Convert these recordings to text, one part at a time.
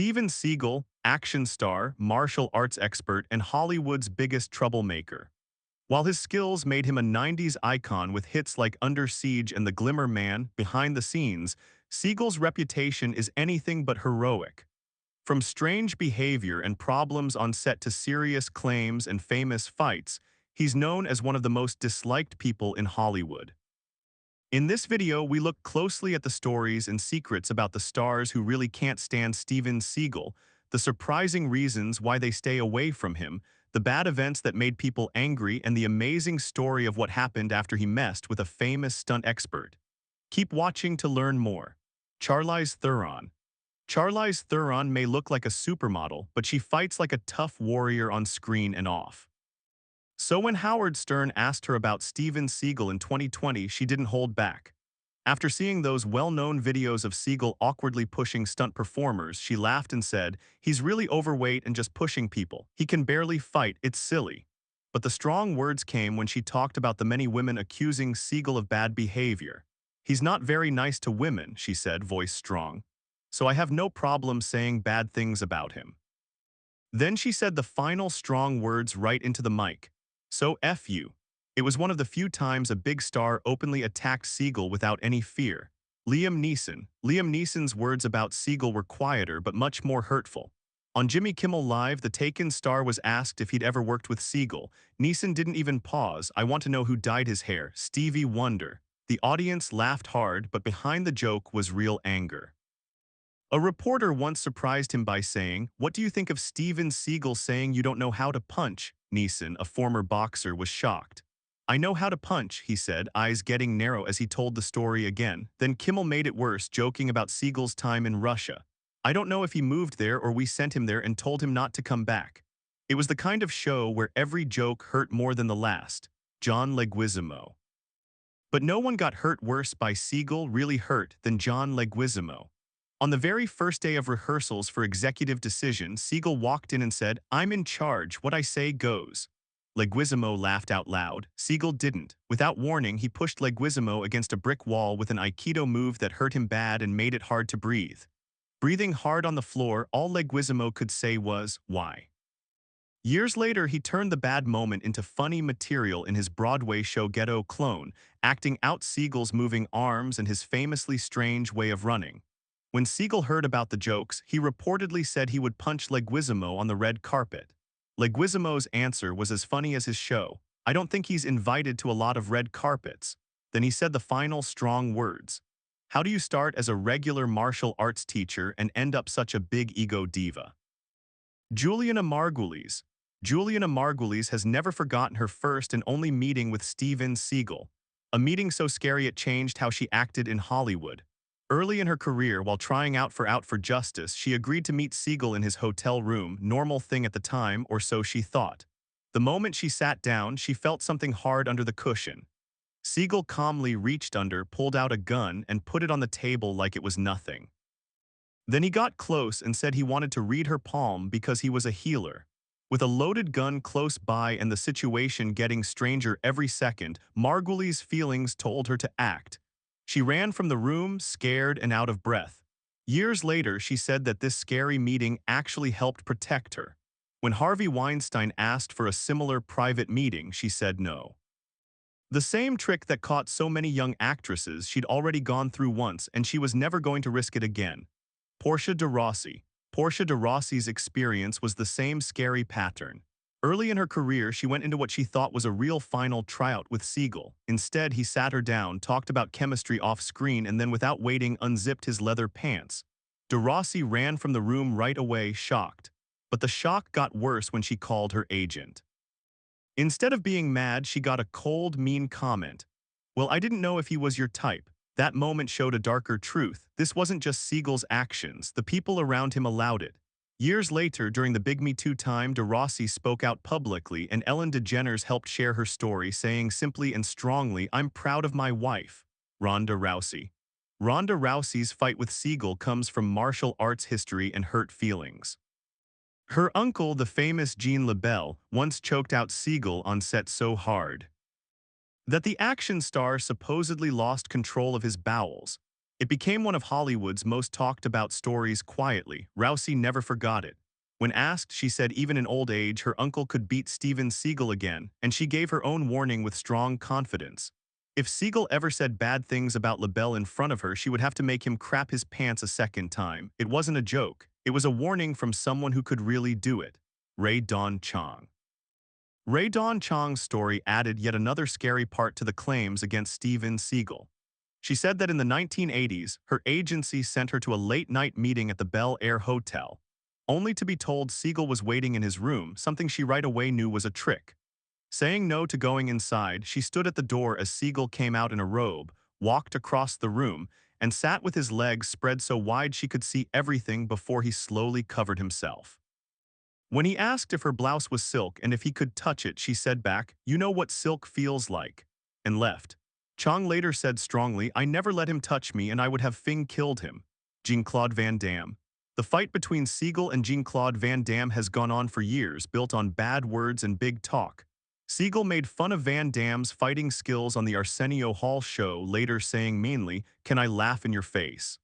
Steven Seagal, action star, martial arts expert, and Hollywood's biggest troublemaker. While his skills made him a 90s icon with hits like Under Siege and The Glimmer Man, behind the scenes, Seagal's reputation is anything but heroic. From strange behavior and problems on set to serious claims and famous fights, he's known as one of the most disliked people in Hollywood. In this video, we look closely at the stories and secrets about the stars who really can't stand Steven Seagal, the surprising reasons why they stay away from him, the bad events that made people angry, and the amazing story of what happened after he messed with a famous stunt expert. Keep watching to learn more. Charlize Theron. Charlize Theron may look like a supermodel, but she fights like a tough warrior on screen and off. So when Howard Stern asked her about Steven Seagal in 2020, she didn't hold back. After seeing those well-known videos of Seagal awkwardly pushing stunt performers, she laughed and said, "He's really overweight and just pushing people. He can barely fight, it's silly." But the strong words came when she talked about the many women accusing Seagal of bad behavior. "He's not very nice to women," she said, voice strong. "So I have no problem saying bad things about him." Then she said the final strong words right into the mic. "So F you." It was one of the few times a big star openly attacked Seagal without any fear. Liam Neeson's words about Seagal were quieter but much more hurtful. On Jimmy Kimmel Live, the Taken star was asked if he'd ever worked with Seagal. Neeson didn't even pause. "I want to know who dyed his hair, Stevie Wonder." The audience laughed hard, but behind the joke was real anger. A reporter once surprised him by saying, "What do you think of Steven Seagal saying you don't know how to punch?" Neeson, a former boxer, was shocked. "I know how to punch," he said, eyes getting narrow as he told the story again. Then Kimmel made it worse, joking about Seagal's time in Russia. "I don't know if he moved there or we sent him there and told him not to come back." It was the kind of show where every joke hurt more than the last. John Leguizamo. But no one got hurt worse by Seagal, really hurt, than John Leguizamo. On the very first day of rehearsals for Executive Decision, Seagal walked in and said, "I'm in charge, what I say goes." Leguizamo laughed out loud. Seagal didn't. Without warning, he pushed Leguizamo against a brick wall with an Aikido move that hurt him bad and made it hard to breathe. Breathing hard on the floor, all Leguizamo could say was, "Why?" Years later, he turned the bad moment into funny material in his Broadway show Ghetto Clone, acting out Seagal's moving arms and his famously strange way of running. When Seagal heard about the jokes, he reportedly said he would punch Leguizamo on the red carpet. Leguizamo's answer was as funny as his show. "I don't think he's invited to a lot of red carpets." Then he said the final strong words. How do you start as a regular martial arts teacher and end up such a big ego diva? Juliana Margulies. Juliana Margulies has never forgotten her first and only meeting with Steven Seagal. A meeting so scary it changed how she acted in Hollywood. Early in her career, while trying out for Justice, she agreed to meet Seagal in his hotel room, normal thing at the time, or so she thought. The moment she sat down, she felt something hard under the cushion. Seagal calmly reached under, pulled out a gun, and put it on the table like it was nothing. Then he got close and said he wanted to read her palm because he was a healer. With a loaded gun close by and the situation getting stranger every second, Margulies' feelings told her to act. She ran from the room, scared and out of breath. Years later, she said that this scary meeting actually helped protect her. When Harvey Weinstein asked for a similar private meeting, she said no. The same trick that caught so many young actresses she'd already gone through once, and she was never going to risk it again. Portia de Rossi. Portia de Rossi's experience was the same scary pattern. Early in her career, she went into what she thought was a real final tryout with Seagal. Instead, he sat her down, talked about chemistry off-screen, and then without waiting, unzipped his leather pants. De Rossi ran from the room right away, shocked. But the shock got worse when she called her agent. Instead of being mad, she got a cold, mean comment. "Well, I didn't know if he was your type." That moment showed a darker truth. This wasn't just Seagal's actions. The people around him allowed it. Years later, during the big Me Too time, De Rossi spoke out publicly, and Ellen DeGeneres helped share her story, saying simply and strongly, "I'm proud of my wife." Ronda Rousey. Ronda Rousey's fight with Seagal comes from martial arts history and hurt feelings. Her uncle, the famous Gene LeBell, once choked out Seagal on set so hard that the action star supposedly lost control of his bowels. It became one of Hollywood's most talked about stories quietly. Rousey never forgot it. When asked, she said even in old age her uncle could beat Steven Seagal again, and she gave her own warning with strong confidence. If Seagal ever said bad things about LaBelle in front of her, she would have to make him crap his pants a second time. It wasn't a joke. It was a warning from someone who could really do it. Ray Dawn Chong. Ray Dawn Chong's story added yet another scary part to the claims against Steven Seagal. She said that in the 1980s, her agency sent her to a late-night meeting at the Bel Air Hotel, only to be told Seagal was waiting in his room, something she right away knew was a trick. Saying no to going inside, she stood at the door as Seagal came out in a robe, walked across the room, and sat with his legs spread so wide she could see everything before he slowly covered himself. When he asked if her blouse was silk and if he could touch it, she said back, "You know what silk feels like," and left. Chong later said strongly, "I never let him touch me and I would have killed him." Jean-Claude Van Damme. The fight between Seagal and Jean-Claude Van Damme has gone on for years, built on bad words and big talk. Seagal made fun of Van Damme's fighting skills on the Arsenio Hall show, later saying mainly, "Can I laugh in your face?"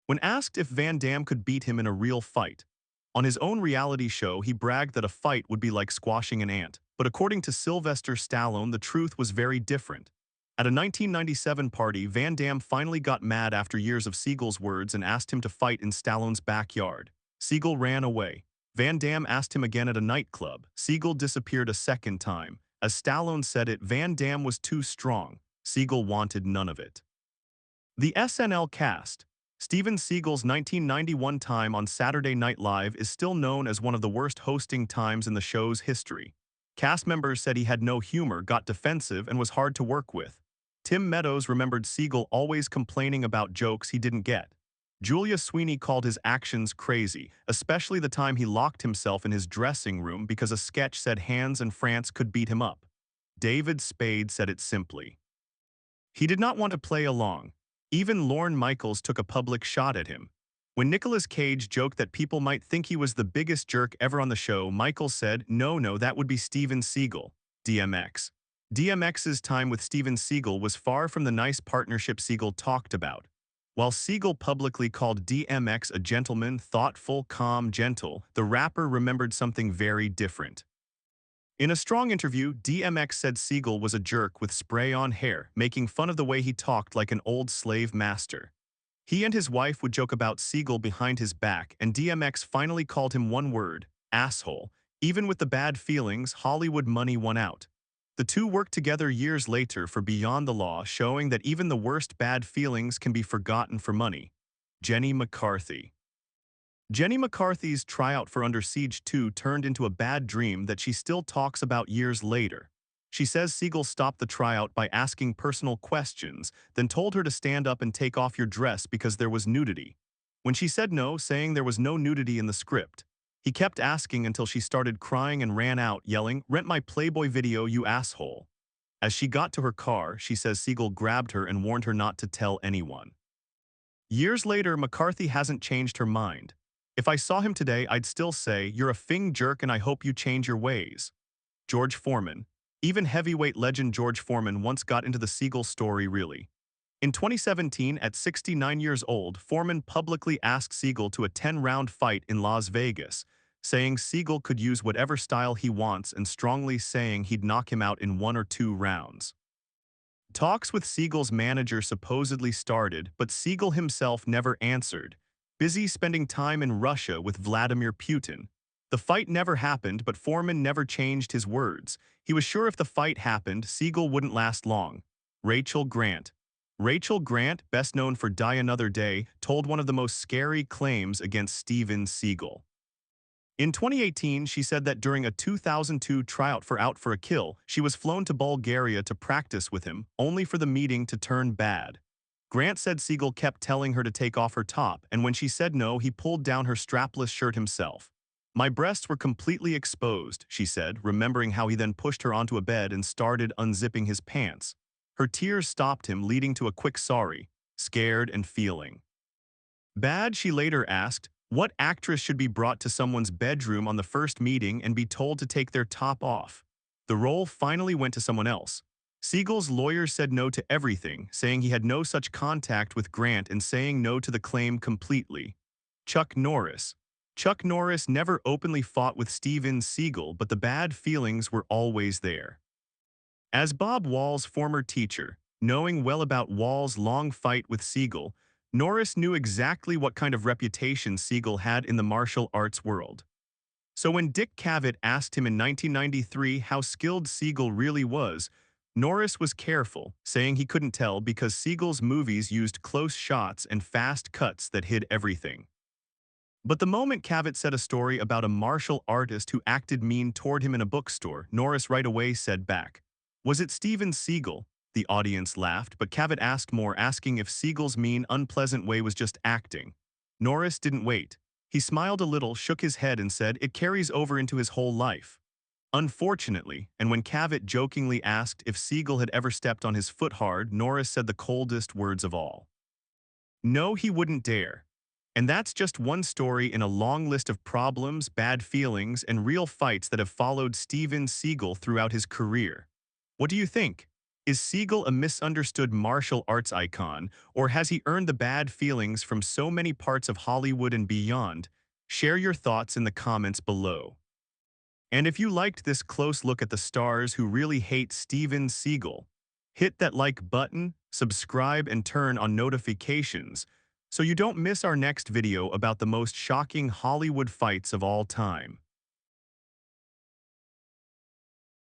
When asked if Van Damme could beat him in a real fight, on his own reality show, he bragged that a fight would be like squashing an ant. But according to Sylvester Stallone, the truth was very different. At a 1997 party, Van Damme finally got mad after years of Seagal's words and asked him to fight in Stallone's backyard. Seagal ran away. Van Damme asked him again at a nightclub. Seagal disappeared a second time. As Stallone said it, Van Damme was too strong. Seagal wanted none of it. The SNL cast. Steven Seagal's 1991 time on Saturday Night Live is still known as one of the worst hosting times in the show's history. Cast members said he had no humor, got defensive, and was hard to work with. Tim Meadows remembered Seagal always complaining about jokes he didn't get. Julia Sweeney called his actions crazy, especially the time he locked himself in his dressing room because a sketch said Hans and France could beat him up. David Spade said it simply. He did not want to play along. Even Lorne Michaels took a public shot at him. When Nicolas Cage joked that people might think he was the biggest jerk ever on the show, Michaels said, no, that would be Steven Seagal. DMX. DMX's time with Steven Seagal was far from the nice partnership Seagal talked about. While Seagal publicly called DMX a gentleman, thoughtful, calm, gentle, the rapper remembered something very different. In a Strong interview, DMX said Seagal was a jerk with spray-on hair, making fun of the way he talked like an old slave master. He and his wife would joke about Seagal behind his back, and DMX finally called him one word, asshole. Even with the bad feelings, Hollywood money won out. The two worked together years later for Beyond the Law, showing that even the worst bad feelings can be forgotten for money. Jenny McCarthy. Jenny McCarthy's tryout for Under Siege 2 turned into a bad dream that she still talks about years later. She says Seagal stopped the tryout by asking personal questions, then told her to stand up and take off your dress because there was nudity. When she said no, saying there was no nudity in the script, he kept asking until she started crying and ran out, yelling, "Rent my Playboy video, you asshole." As she got to her car, she says Seagal grabbed her and warned her not to tell anyone. Years later, McCarthy hasn't changed her mind. "If I saw him today, I'd still say, you're a fing jerk and I hope you change your ways." George Foreman. Even heavyweight legend George Foreman once got into the Seagal story really. In 2017, at 69 years old, Foreman publicly asked Seagal to a 10-round fight in Las Vegas, saying Seagal could use whatever style he wants and strongly saying he'd knock him out in 1 or 2 rounds. Talks with Seagal's manager supposedly started, but Seagal himself never answered, busy spending time in Russia with Vladimir Putin. The fight never happened, but Foreman never changed his words. He was sure if the fight happened, Seagal wouldn't last long. Rachel Grant. Rachel Grant, best known for Die Another Day, told one of the most scary claims against Steven Seagal. In 2018, she said that during a 2002 tryout for Out for a Kill, she was flown to Bulgaria to practice with him, only for the meeting to turn bad. Grant said Seagal kept telling her to take off her top, and when she said no, he pulled down her strapless shirt himself. "My breasts were completely exposed," she said, remembering how he then pushed her onto a bed and started unzipping his pants. Her tears stopped him, leading to a quick sorry, scared and feeling bad. She later asked, what actress should be brought to someone's bedroom on the first meeting and be told to take their top off? The role finally went to someone else. Seagal's lawyers said no to everything, saying he had no such contact with Grant and saying no to the claim completely. Chuck Norris. Chuck Norris never openly fought with Steven Seagal, but the bad feelings were always there. As Bob Wall's former teacher, knowing well about Wall's long fight with Seagal, Norris knew exactly what kind of reputation Seagal had in the martial arts world. So when Dick Cavett asked him in 1993 how skilled Seagal really was, Norris was careful, saying he couldn't tell because Seagal's movies used close shots and fast cuts that hid everything. But the moment Cavett said a story about a martial artist who acted mean toward him in a bookstore, Norris right away said back, "Was it Steven Seagal?" The audience laughed, but Cavett asked more, asking if Seagal's mean, unpleasant way was just acting. Norris didn't wait. He smiled a little, shook his head and said, "It carries over into his whole life." Unfortunately, and when Cavett jokingly asked if Seagal had ever stepped on his foot hard, Norris said the coldest words of all. No, he wouldn't dare. And that's just one story in a long list of problems, bad feelings, and real fights that have followed Steven Seagal throughout his career. What do you think? Is Seagal a misunderstood martial arts icon, or has he earned the bad feelings from so many parts of Hollywood and beyond? Share your thoughts in the comments below. And if you liked this close look at the stars who really hate Steven Seagal, hit that like button, subscribe, and turn on notifications so you don't miss our next video about the most shocking Hollywood fights of all time.